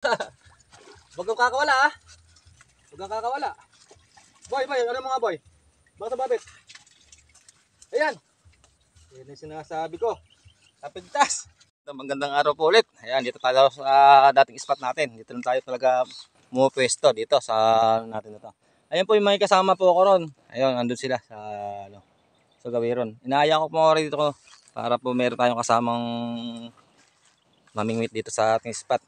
Huwag kang kakawala ah. Huwag kang kakawala. Boy, ano mga boy? Mga sababit. Ayan. Yan yung sinasabi ko. Kapigtas. Magandang araw po ulit. Ayan, dito tayo sa dating spot natin. Dito lang tayo talaga pwesto dito sa natin ito. Ayan po yung may kasama po ako ron. Ayun, andun sila sa sa Gawiron. Inaaya ko po rin dito ko para po meron tayong kasamang mamingwit dito sa ating spot.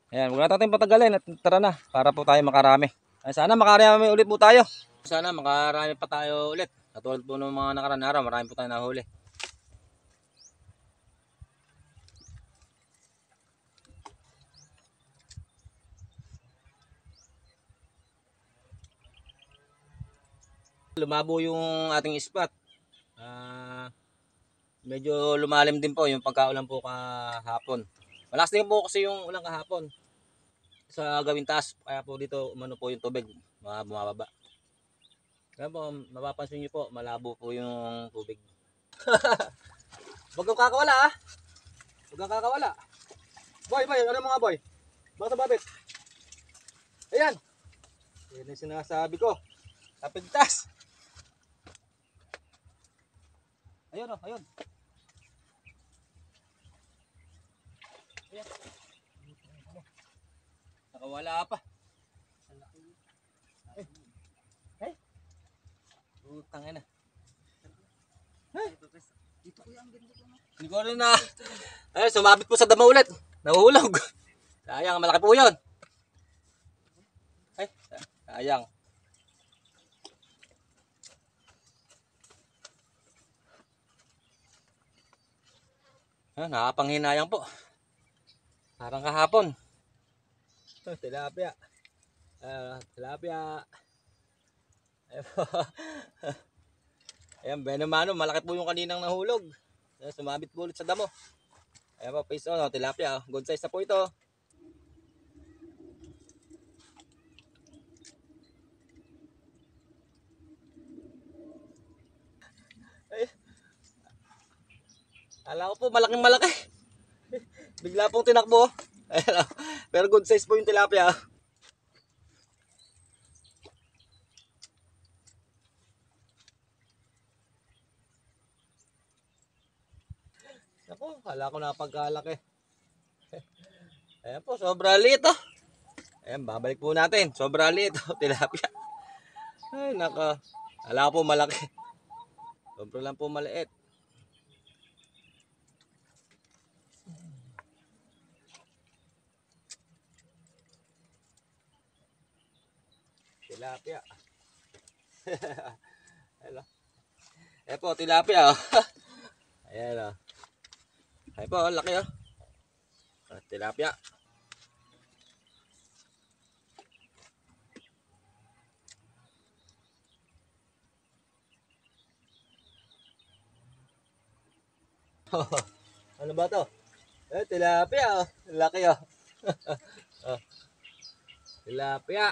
Ayan, huwag natin patagalin at tara na para po tayo makarami. Ay, sana makarami ulit po tayo. Sana makarami pa tayo ulit. Katulad po ng mga nakaraan araw, marami po tayo nahuli. Lumabo yung ating spot. Medyo lumalim din po yung pagkaulan po kahapon. Malakas din po kasi yung ulan kahapon sa gawing taas. Kaya po dito umano po yung tubig bumababa. Kaya po mapapansin nyo po malabo po yung tubig. Huwag kang kakawala ah. Huwag kang kakawala. Boy, ano mga boy? Mga sababit. Ayan. Yan yung sinasabi ko. Kapigtas. Ayun oh, ayun. Ayan. Nakawala pa. Ay. Utang ina. Ay. Dito ko yung ganda ko. Hindi ko rin na. Ay, sumabit po sa dama ulit. Nahuhulog. Sayang, malaki po yun. Ay, sayang. Nakapanghinayang po. Parang kahapon. Tilapia. Tilapia. Ayan po. Ayan, benomano. Malaki po yung kaninang nahulog. Sumabit po ulit sa damo. Ayan po, face on. Tilapia. Good size na po ito. Ay. Kala ko po malaking malaki. Bigla pong tinakbo. Ayan, pero good size po yung tilapia. Ako, kala ko napagkalaki. Ayan po, sobra liit oh. Ayan, babalik po natin. Sobra liit oh, tilapia. Ay, naka. Kala ko po malaki. Sobra lang po maliit. Tilapia. Hello. Ayan po, tilapia oh. Ayan oh. Ayan po, laki oh. Tilapia. Ano ba to? Tilapia oh. Laki oh. Oh. Tilapia.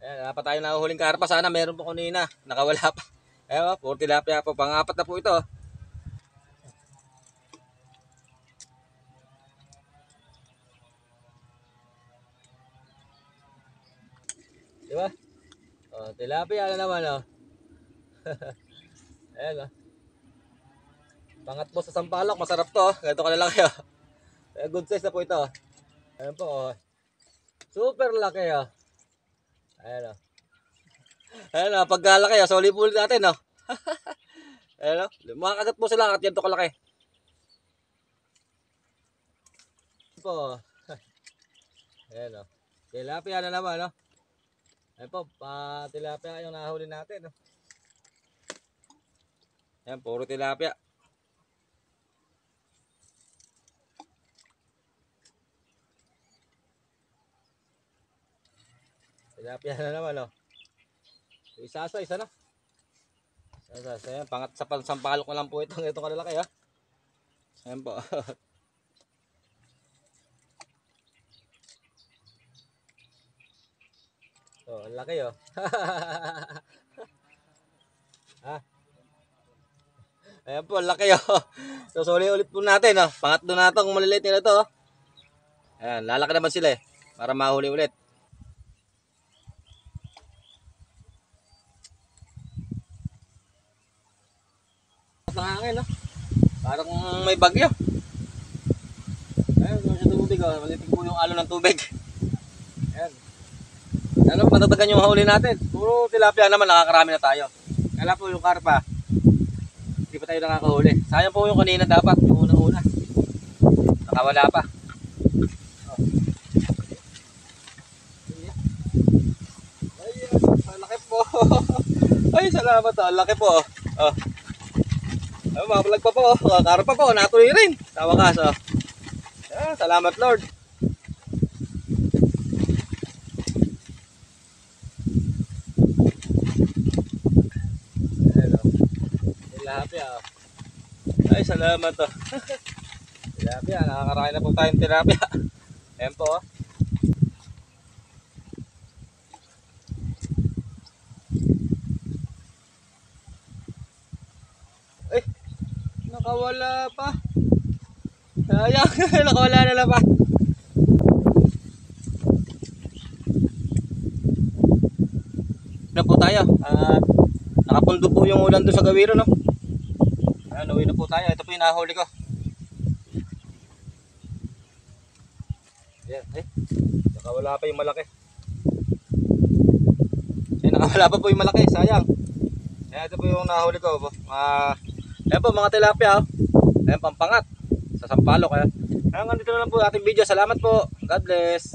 Ayan, wala pa tayo nahuhuling karpa. Sana meron po kanina. Nakawala pa. Ayan oh, puro tilapia po. Pang-apat na po ito. Diba? Oh, tilapia na naman oh. Ayan oh. Pangat po sa sampalok. Masarap to oh. Ganito ka na lang kayo. Good size na po ito. Ayan po oh. Super laki oh. Ayan oh. Ayan oh. Pagkalaki oh. Soli po ulit natin oh. Ayan oh. Makakagat po sila at yan to kalaki. Po. Ayan oh. Tilapia na naman oh. Ayan po. Tilapia yung nahuli natin oh. Ayan. Puro tilapia. Tilapia na naman oh. Isa no? Ayan, pangat sa pansampalok na lang po itong kalalaki ha. Ayan po. Oh, laki oh. Ha? Ayan po, laki oh. Susuli ulit po natin oh. Pangatlo na itong maliliit nila to oh. Ayan, lalaki naman sila eh. Para mahuli ulit. Ang hangin, no? Parang may bagyo. Ayan, yung sa tubig, oh. Malitig po yung alon ng tubig. Ayan. Ano, matatagan yung huli natin. Puro tilapia naman, nakakarami na tayo. Kaya po yung karpa, hindi pa tayo nakakahuli. Sayang po yung kanina dapat, yung unang-una. Nakawala pa. Oh. Ayan, malaki po. Ay, salamat, oh. Laki po, oh. Oh. Ay, makapalag pa po, oh. Karpa po, natuloy rin. Sa wakas, oh. Ayan, salamat, Lord. Tilapia, oh. Ay, salamat, oh. Tilapia, nakakarain na po tayong tilapia. Ayan po, oh. Ay, nakawala pa. Sayang, nakawala na lang pa. Na po tayo. Nakapundo po yung ulan doon sa Gawiro, no? Ayan, uwi na po tayo. Ito po yung nahuli ko. Ayan, eh. Nakawala pa yung malaki. Ayan, nakawala pa po yung malaki. Sayang. Ayan, ito po yung nahuli ko. Ayan po, mga tilapia, oh. Ayan, pampangat. Sa Sampaloc, ayan. Hanggang dito na lang po ating video. Salamat po. God bless.